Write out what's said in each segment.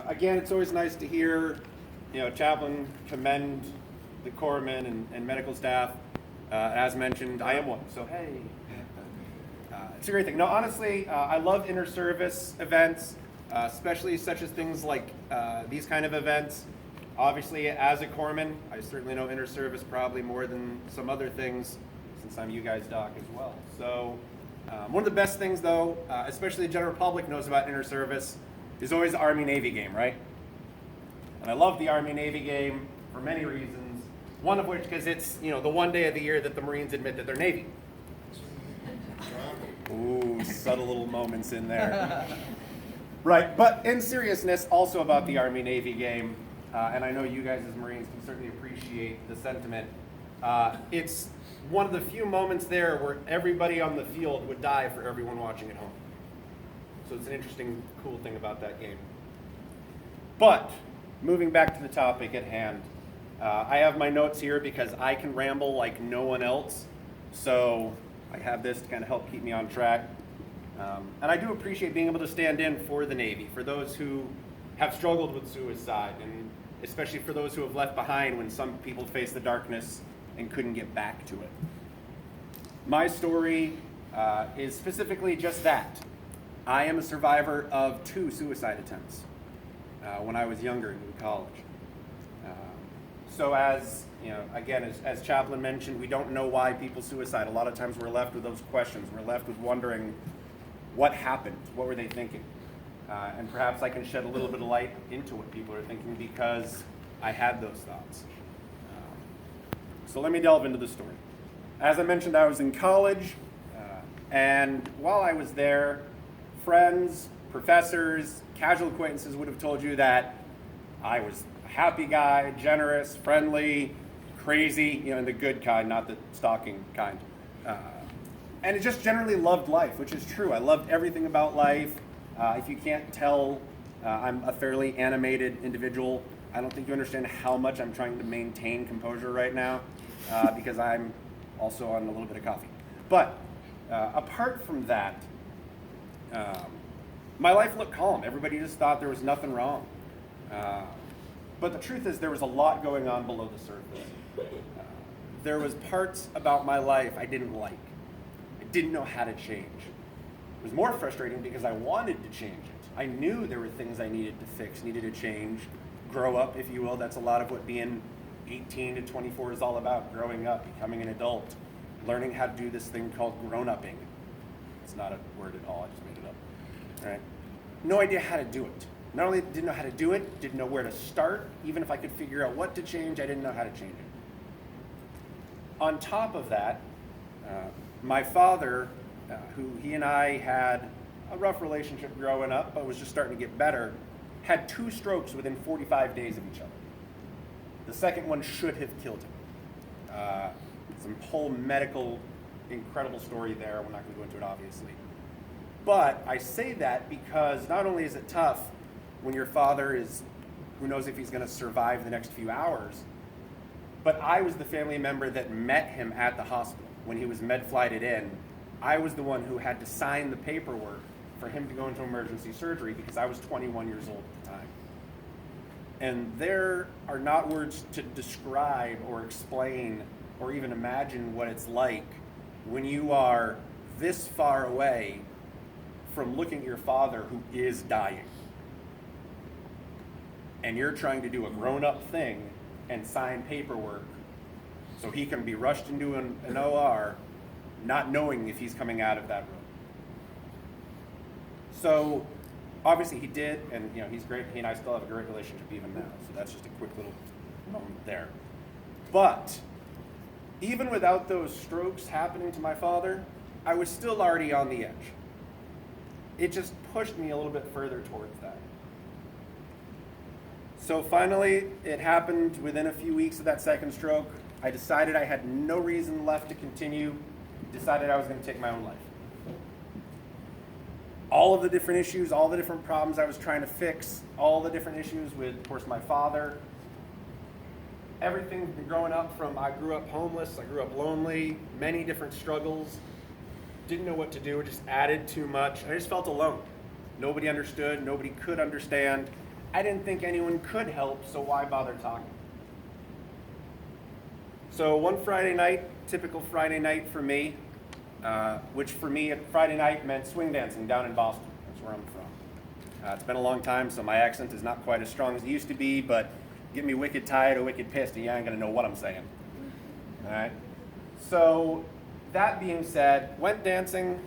Again, it's always nice to hear, chaplain commend the corpsmen and medical staff. As mentioned, I am one, so hey. It's a great thing. No, honestly, I love inter-service events, especially such as things like these kind of events. Obviously, as a corpsman, I certainly know inter-service probably more than some other things, since I'm you guys' doc as well. So, one of the best things, though, especially the general public knows about inter-service, is always the Army-Navy game, right? And I love the Army-Navy game for many reasons. One of which, because it's the one day of the year that the Marines admit that they're Navy. Ooh, subtle little moments in there. Right, but in seriousness, also about the Army-Navy game, and I know you guys as Marines can certainly appreciate the sentiment. It's one of the few moments there where everybody on the field would die for everyone watching at home. So it's an interesting, cool thing about that game. But, moving back to the topic at hand, I have my notes here because I can ramble like no one else. So I have this to kind of help keep me on track. And I do appreciate being able to stand in for the Navy, for those who have struggled with suicide, and especially for those who have left behind when some people faced the darkness and couldn't get back to it. My story is specifically just that. I am a survivor of 2 suicide attempts when I was younger in college. So as again, as Chaplain mentioned, we don't know why people suicide. A lot of times we're left with those questions. We're left with wondering what happened, what were they thinking? And perhaps I can shed a little bit of light into what people are thinking because I had those thoughts. So let me delve into the story. As I mentioned, I was in college, and while I was there, friends, professors, casual acquaintances would have told you that I was a happy guy, generous, friendly, crazy, in the good kind, not the stalking kind. And just generally loved life, which is true. I loved everything about life. If you can't tell, I'm a fairly animated individual. I don't think you understand how much I'm trying to maintain composure right now because I'm also on a little bit of coffee. But apart from that, my life looked calm. Everybody just thought there was nothing wrong. But the truth is there was a lot going on below the surface. There was parts about my life I didn't like. I didn't know how to change. It was more frustrating because I wanted to change it. I knew there were things I needed to fix, needed to change, grow up, if you will. That's a lot of what being 18 to 24 is all about, growing up, becoming an adult, learning how to do this thing called grown-upping. It's not a word at all, I just made it up. All right? No idea how to do it. Not only didn't know how to do it, didn't know where to start. Even if I could figure out what to change, I didn't know how to change it. On top of that, my father, who he and I had a rough relationship growing up, but was just starting to get better, had 2 strokes within 45 days of each other. The second one should have killed him. Some whole medical, incredible story there. We're not going to go into it, obviously. But I say that because not only is it tough when your father is, who knows if he's going to survive the next few hours, but I was the family member that met him at the hospital when he was med-flighted in. I was the one who had to sign the paperwork for him to go into emergency surgery because I was 21 years old at the time. And there are not words to describe or explain or even imagine what it's like when you are this far away from looking at your father who is dying. And you're trying to do a grown-up thing and sign paperwork so he can be rushed into an OR, not knowing if he's coming out of that room. So obviously he did, and he's great. He and I still have a great relationship even now. So that's just a quick little moment there. But even without those strokes happening to my father, I was still already on the edge. It just pushed me a little bit further towards that. So finally, it happened within a few weeks of that second stroke. I decided I had no reason left to continue, decided I was going to take my own life. All of the different issues, all the different problems I was trying to fix, all the different issues with, of course, my father, everything growing up from I grew up homeless, I grew up lonely, many different struggles, didn't know what to do, it just added too much. I just felt alone. Nobody understood, nobody could understand. I didn't think anyone could help, so why bother talking? So one Friday night, typical Friday night for me, which for me, Friday night meant swing dancing down in Boston. That's where I'm from. It's been a long time, so my accent is not quite as strong as it used to be, but get me wicked tired or wicked pissed, and you ain't gonna know what I'm saying. All right? So that being said, went dancing,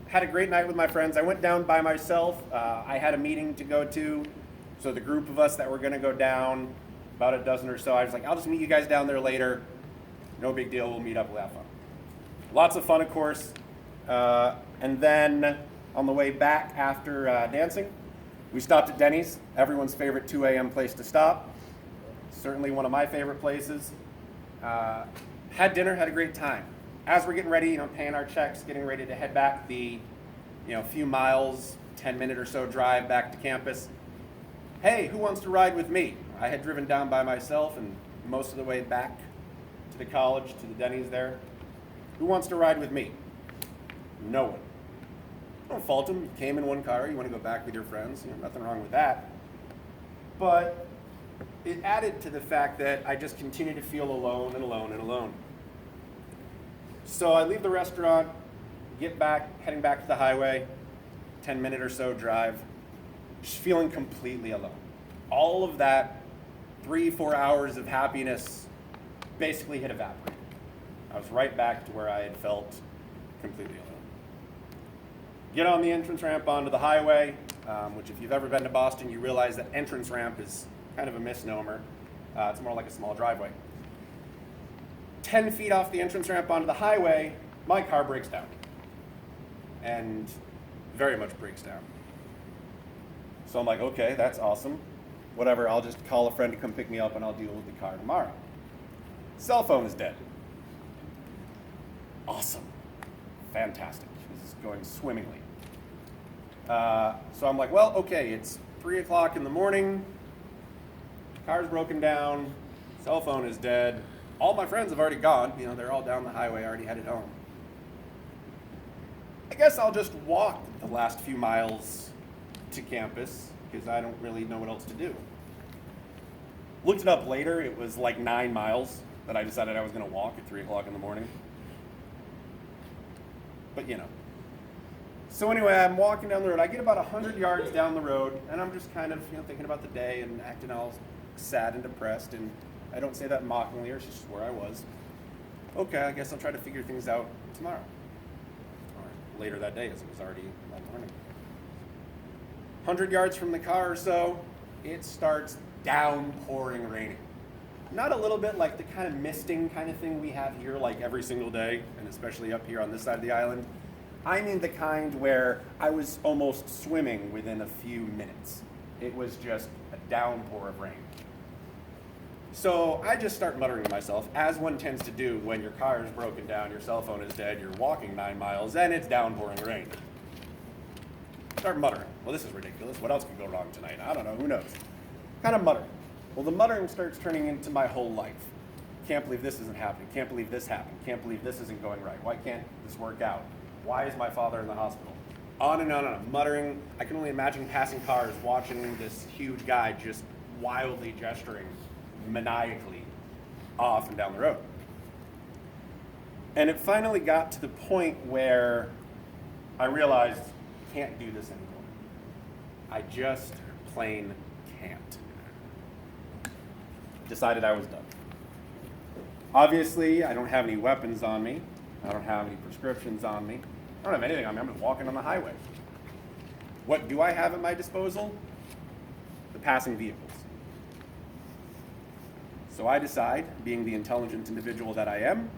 had a great night with my friends. I went down by myself. I had a meeting to go to, so the group of us that were gonna go down, about a dozen or so, I was like, I'll just meet you guys down there later. No big deal, we'll meet up, we'll have fun. Lots of fun, of course. And then on the way back after dancing, we stopped at Denny's, everyone's favorite 2 a.m. place to stop. Certainly one of my favorite places. Had dinner, had a great time. As we're getting ready, paying our checks, getting ready to head back the, few miles, 10-minute or so drive back to campus. Hey, who wants to ride with me? I had driven down by myself and most of the way back to the college, to the Denny's there. Who wants to ride with me? No one. Don't fault them. You came in one car, you want to go back with your friends. Nothing wrong with that. But it added to the fact that I just continued to feel alone and alone and alone. So I leave the restaurant, get back, heading back to the highway, 10-minute or so drive, just feeling completely alone. All of that 3-4 hours of happiness basically had evaporated. I was right back to where I had felt completely alone. Get on the entrance ramp onto the highway, which if you've ever been to Boston, you realize that entrance ramp is kind of a misnomer. It's more like a small driveway. 10 feet off the entrance ramp onto the highway, my car breaks down. And very much breaks down. So I'm like, okay, that's awesome. Whatever, I'll just call a friend to come pick me up and I'll deal with the car tomorrow. Cell phone is dead. Awesome. Fantastic. This is going swimmingly. So I'm like, well, okay, it's 3 o'clock in the morning. Car's broken down. Cell phone is dead. All my friends have already gone. They're all down the highway, already headed home. I guess I'll just walk the last few miles to campus because I don't really know what else to do. Looked it up later. It was like 9 miles that I decided I was going to walk at 3 o'clock in the morning. But So anyway, I'm walking down the road. I get about 100 yards down the road, and I'm just kind of thinking about the day and acting all sad and depressed. And I don't say that mockingly, or it's just where I was. Okay, I guess I'll try to figure things out tomorrow. Or later that day, as it was already that morning. 100 yards from the car or so, it starts downpouring raining. Not a little bit like the kind of misting kind of thing we have here like every single day, and especially up here on this side of the island. I mean the kind where I was almost swimming within a few minutes. It was just a downpour of rain. So I just start muttering to myself, as one tends to do when your car is broken down, your cell phone is dead, you're walking 9 miles, and it's downpouring rain. Start muttering. Well, this is ridiculous. What else could go wrong tonight? I don't know. Who knows? Kind of muttering. Well, the muttering starts turning into my whole life. Can't believe this isn't happening. Can't believe this happened. Can't believe this isn't going right. Why can't this work out? Why is my father in the hospital? On and on and on. Muttering. I can only imagine passing cars watching this huge guy just wildly gesturing maniacally off and down the road. And it finally got to the point where I realized I can't do this anymore. I just plain can't. Decided I was done. Obviously, I don't have any weapons on me. I don't have any prescriptions on me. I don't have anything on me. I'm just walking on the highway. What do I have at my disposal? The passing vehicles. So I decide, being the intelligent individual that I am,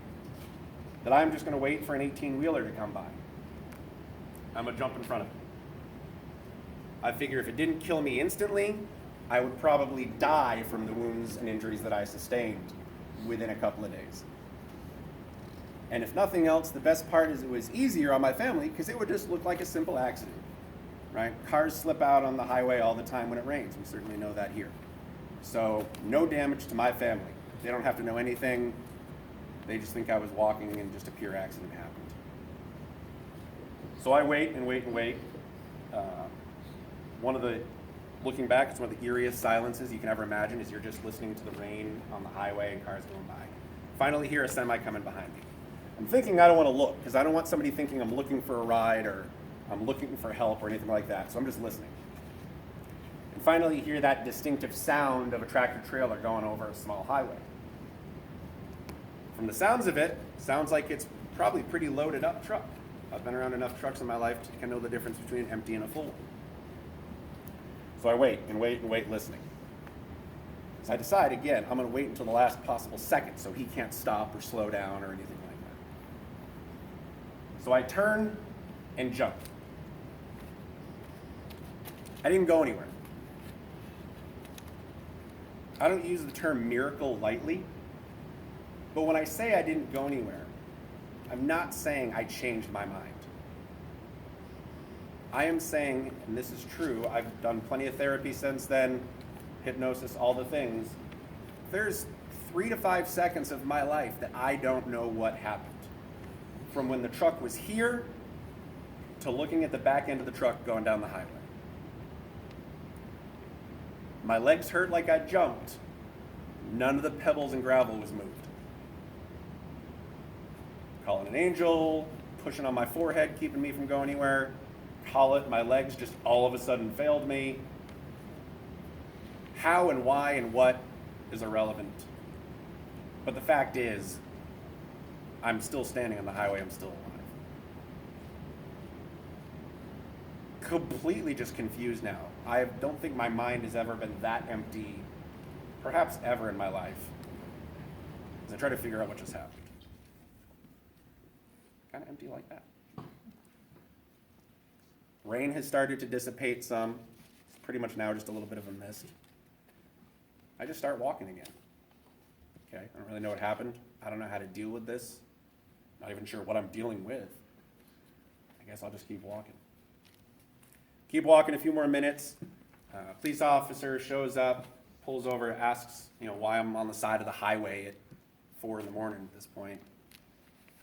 that I'm just going to wait for an 18-wheeler to come by. I'm going to jump in front of it. I figure if it didn't kill me instantly, I would probably die from the wounds and injuries that I sustained within a couple of days. And if nothing else, the best part is it was easier on my family because it would just look like a simple accident, right? Cars slip out on the highway all the time when it rains. We certainly know that here. So no damage to my family. They don't have to know anything. They just think I was walking and just a pure accident happened. So I wait and wait and wait. One of the Looking back, it's one of the eeriest silences you can ever imagine as you're just listening to the rain on the highway and cars going by. Finally hear a semi coming behind me. I'm thinking I don't want to look because I don't want somebody thinking I'm looking for a ride or I'm looking for help or anything like that, so I'm just listening. And finally you hear that distinctive sound of a tractor trailer going over a small highway. From the sounds of it, sounds like it's probably a pretty loaded up truck. I've been around enough trucks in my life to know the difference between an empty and a full one. So I wait and wait and wait, listening. So I decide, again, I'm going to wait until the last possible second so he can't stop or slow down or anything like that. So I turn and jump. I didn't go anywhere. I don't use the term miracle lightly, but when I say I didn't go anywhere, I'm not saying I changed my mind. I am saying, and this is true, I've done plenty of therapy since then, hypnosis, all the things. There's 3 to 5 seconds of my life that I don't know what happened. From when the truck was here to looking at the back end of the truck going down the highway. My legs hurt like I jumped. None of the pebbles and gravel was moved. Calling an angel, pushing on my forehead, keeping me from going anywhere. Call it, my legs just all of a sudden failed me. How and why and what is irrelevant. But the fact is, I'm still standing on the highway, I'm still alive. Completely just confused now. I don't think my mind has ever been that empty, perhaps ever in my life, as I try to figure out what just happened. Kind of empty like that. Rain has started to dissipate some. It's pretty much now just a little bit of a mist. I just start walking again. Okay, I don't really know what happened. I don't know how to deal with this. Not even sure what I'm dealing with. I guess I'll just keep walking. Keep walking a few more minutes. Police officer shows up, pulls over, asks, why I'm on the side of the highway at 4 in the morning at this point.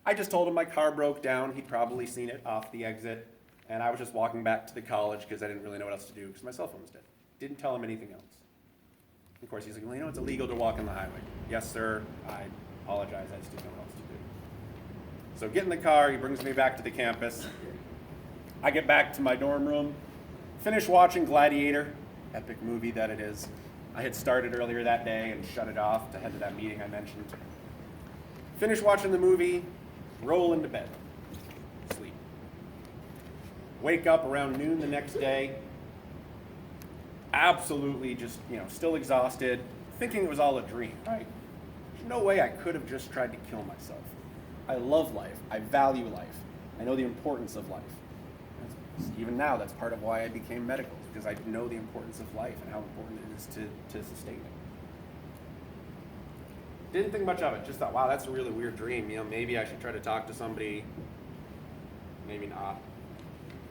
I just told him my car broke down. He'd probably seen it off the exit. And I was just walking back to the college because I didn't really know what else to do because my cell phone was dead. Didn't tell him anything else. Of course, he's like, well, it's illegal to walk on the highway. Yes, sir. I apologize. I just didn't know what else to do. So get in the car. He brings me back to the campus. I get back to my dorm room, finish watching Gladiator, epic movie that it is. I had started earlier that day and shut it off to head to that meeting I mentioned. Finish watching the movie, roll into bed, sleep. Wake up around noon the next day, absolutely just, still exhausted, thinking it was all a dream, right? There's no way I could have just tried to kill myself. I love life. I value life. I know the importance of life. Even now, that's part of why I became medical, because I know the importance of life and how important it is to sustain it. Didn't think much of it, just thought, wow, that's a really weird dream. Maybe I should try to talk to somebody, maybe not.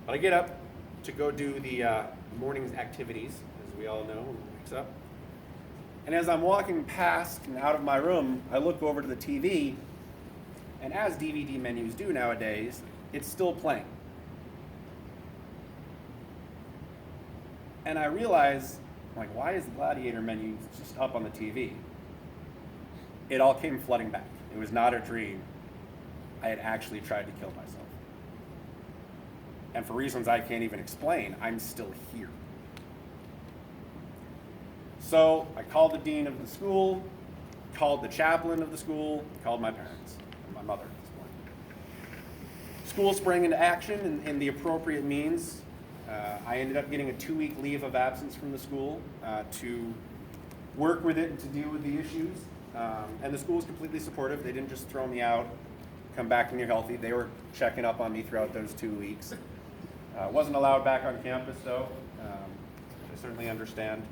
But I get up to go do the morning's activities, as we all know when we wakes up. And as I'm walking past and out of my room, I look over to the TV, and as DVD menus do nowadays, it's still playing. And I realize, why is the Gladiator menu just up on the TV? It all came flooding back. It was not a dream. I had actually tried to kill myself. And for reasons I can't even explain, I'm still here. So I called the dean of the school, called the chaplain of the school, called my parents, and my mother at this point. School sprang into action in the appropriate means. I ended up getting a 2-week leave of absence from the school to work with it and to deal with the issues. And the school was completely supportive. They didn't just throw me out, come back when you're healthy. They were checking up on me throughout those 2 weeks. Wasn't allowed back on campus though. I certainly understand.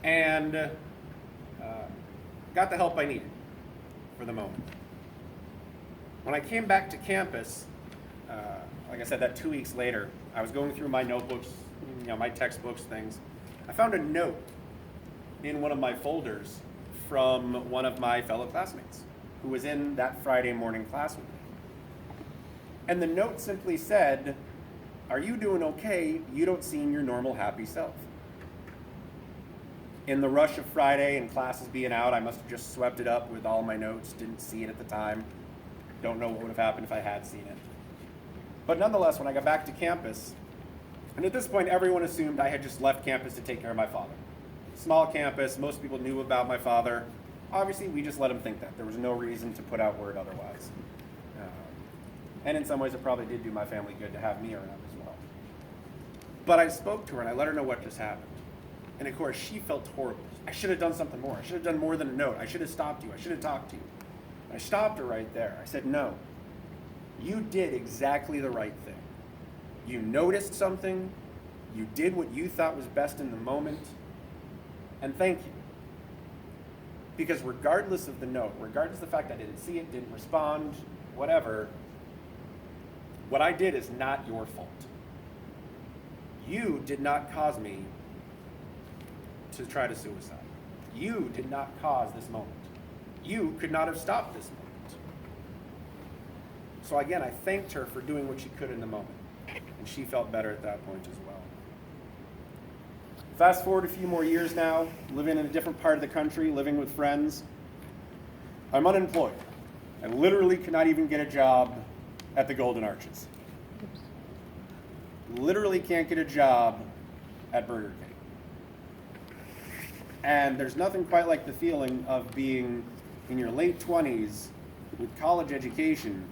And got the help I needed for the moment. When I came back to campus, like I said, that 2 weeks later, I was going through my notebooks, my textbooks, things. I found a note in one of my folders from one of my fellow classmates who was in that Friday morning class with me. And the note simply said, Are you doing okay? You don't seem your normal happy self. In the rush of Friday and classes being out, I must have just swept it up with all my notes, didn't see it at the time. Don't know what would have happened if I had seen it. But nonetheless, when I got back to campus, and at this point everyone assumed I had just left campus to take care of my father. Small campus, most people knew about my father. Obviously, we just let them think that. There was no reason to put out word otherwise. And in some ways, it probably did do my family good to have me around as well. But I spoke to her and I let her know what just happened. And of course, she felt horrible. I should have done something more. I should have done more than a note. I should have stopped you. I should have talked to you. I stopped her right there. I said, no, you did exactly the right thing. You noticed something. You did what you thought was best in the moment. And thank you. Because regardless of the note, regardless of the fact I didn't see it, didn't respond, whatever, what I did is not your fault. You did not cause me to try to suicide. You did not cause this moment. You could not have stopped this moment. So again, I thanked her for doing what she could in the moment. And she felt better at that point as well. Fast forward a few more years now, living in a different part of the country, living with friends. I'm unemployed. I literally could not even get a job at the Golden Arches. Literally can't get a job at Burger King. And there's nothing quite like the feeling of being in your late 20s with college education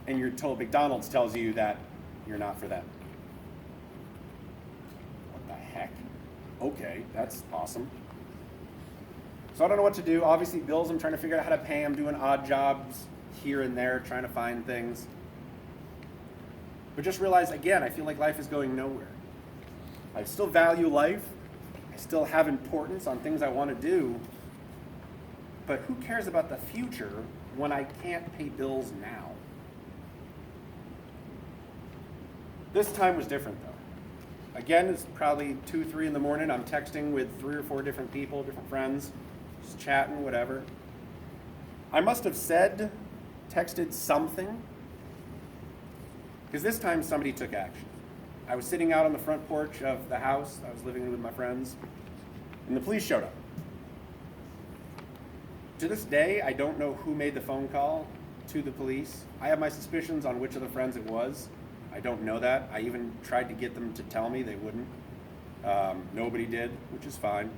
and you're told McDonald's tells you that you're not for them. What the heck? Okay, that's awesome. So I don't know what to do. Obviously, bills, I'm trying to figure out how to pay. I'm doing odd jobs here and there, trying to find things. But just realize, again, I feel like life is going nowhere. I still value life. I still have importance on things I want to do. But who cares about the future when I can't pay bills now? This time was different, though. Again, it's probably 2, 3 in the morning. I'm texting with 3 or 4 different people, different friends, just chatting, whatever. I must have texted something, because this time somebody took action. I was sitting out on the front porch of the house I was living in with my friends, and the police showed up. To this day, I don't know who made the phone call to the police. I have my suspicions on which of the friends it was. I don't know that. I even tried to get them to tell me. They wouldn't. Nobody did, which is fine.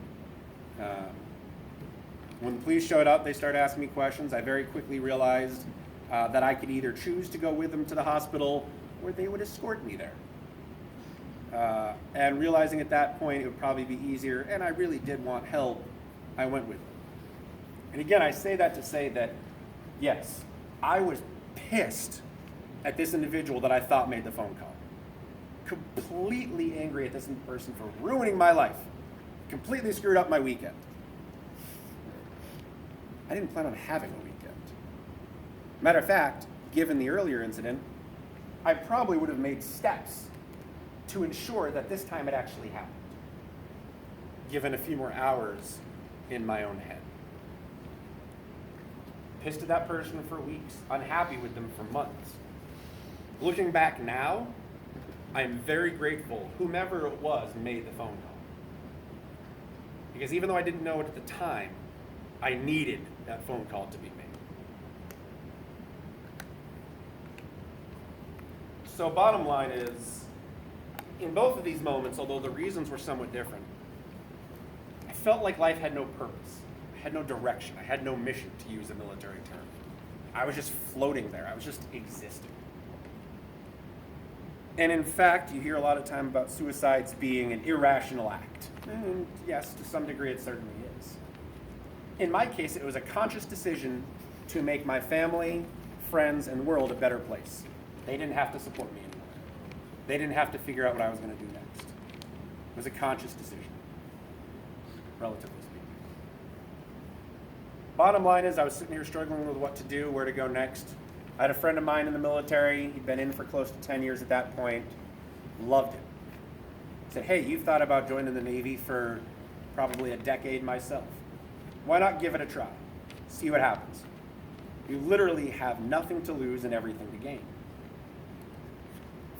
When the police showed up, they started asking me questions. I very quickly realized that I could either choose to go with them to the hospital or they would escort me there. And realizing at that point it would probably be easier, and I really did want help, I went with them. And again, I say that to say that, yes, I was pissed at this individual that I thought made the phone call. Completely angry at this person for ruining my life. Completely screwed up my weekend. I didn't plan on having a weekend. Matter of fact, given the earlier incident, I probably would have made steps to ensure that this time it actually happened, given a few more hours in my own head. Pissed at that person for weeks, unhappy with them for months. Looking back now, I am very grateful whomever it was made the phone call. Because even though I didn't know it at the time, I needed that phone call to be made. So bottom line is, in both of these moments, although the reasons were somewhat different, I felt like life had no purpose. I had no direction. I had no mission, to use a military term. I was just floating there. I was just existing. And in fact, you hear a lot of time about suicides being an irrational act. And yes, to some degree it certainly is. In my case, it was a conscious decision to make my family, friends, and world a better place. They didn't have to support me anymore. They didn't have to figure out what I was going to do next. It was a conscious decision, relatively speaking. Bottom line is, I was sitting here struggling with what to do, where to go next. I had a friend of mine in the military. He'd been in for close to 10 years at that point. Loved it. Said, hey, you've thought about joining the Navy for probably a decade myself. Why not give it a try? See what happens. You literally have nothing to lose and everything to gain.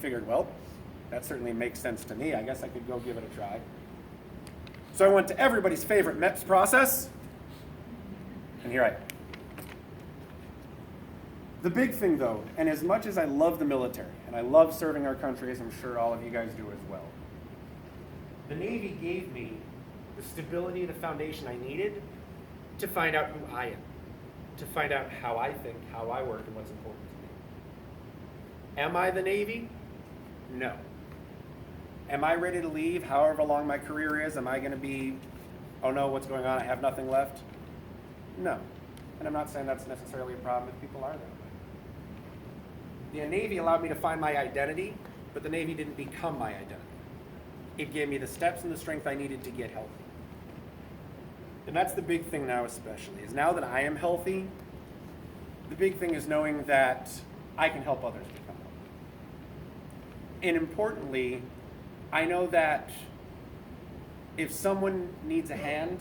figured, well, that certainly makes sense to me. I guess I could go give it a try. So I went to everybody's favorite MEPS process, and here I am. The big thing, though, and as much as I love the military, and I love serving our country, as I'm sure all of you guys do as well, the Navy gave me the stability and the foundation I needed to find out who I am, to find out how I think, how I work, and what's important to me. Am I the Navy? No. Am I ready to leave however long my career is? Am I going to be, oh no, what's going on? I have nothing left? No. And I'm not saying that's necessarily a problem if people are that way. The Navy allowed me to find my identity, but the Navy didn't become my identity. It gave me the steps and the strength I needed to get healthy. And that's the big thing now especially, is now that I am healthy, the big thing is knowing that I can help others become healthy. And importantly, I know that if someone needs a hand,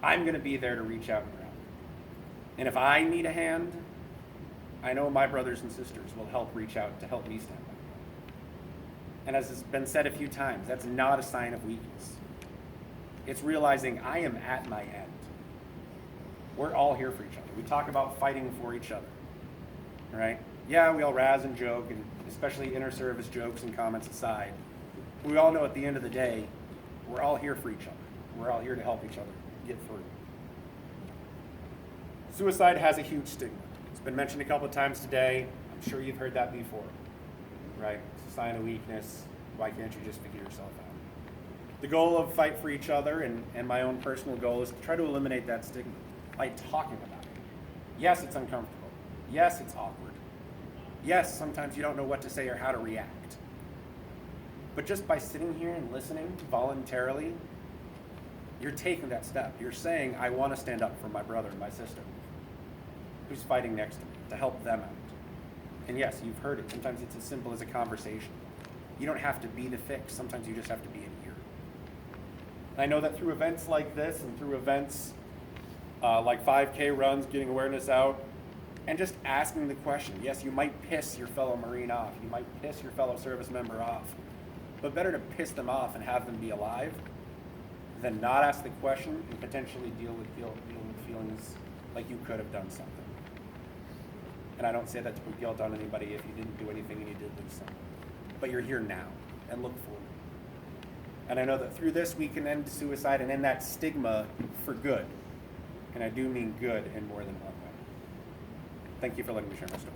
I'm going to be there to reach out and grab. And if I need a hand, I know my brothers and sisters will help reach out to help me stand up. And as has been said a few times, that's not a sign of weakness. It's realizing I am at my end. We're all here for each other. We talk about fighting for each other, right? Yeah, we all razz and joke, and especially inter-service jokes and comments aside, we all know at the end of the day, we're all here for each other. We're all here to help each other get through. Suicide has a huge stigma. It's been mentioned a couple of times today. I'm sure you've heard that before, right? It's a sign of weakness. Why can't you just figure yourself out? The goal of Fight for Each Other and my own personal goal is to try to eliminate that stigma by talking about it. Yes, it's uncomfortable. Yes, it's awkward. Yes, sometimes you don't know what to say or how to react. But just by sitting here and listening voluntarily, you're taking that step. You're saying, I want to stand up for my brother and my sister who's fighting next to me, to help them out. And yes, you've heard it. Sometimes it's as simple as a conversation. You don't have to be the fix. Sometimes you just have to be an ear. And I know that through events like this and through events like 5K runs, getting awareness out, and just asking the question. Yes, you might piss your fellow Marine off. You might piss your fellow service member off. But better to piss them off and have them be alive than not ask the question and potentially deal with feelings like you could have done something. And I don't say that to put guilt on anybody if you didn't do anything and you did lose something. But you're here now, and look forward. And I know that through this we can end suicide and end that stigma for good. And I do mean good in more than one way. Thank you for letting me share my story.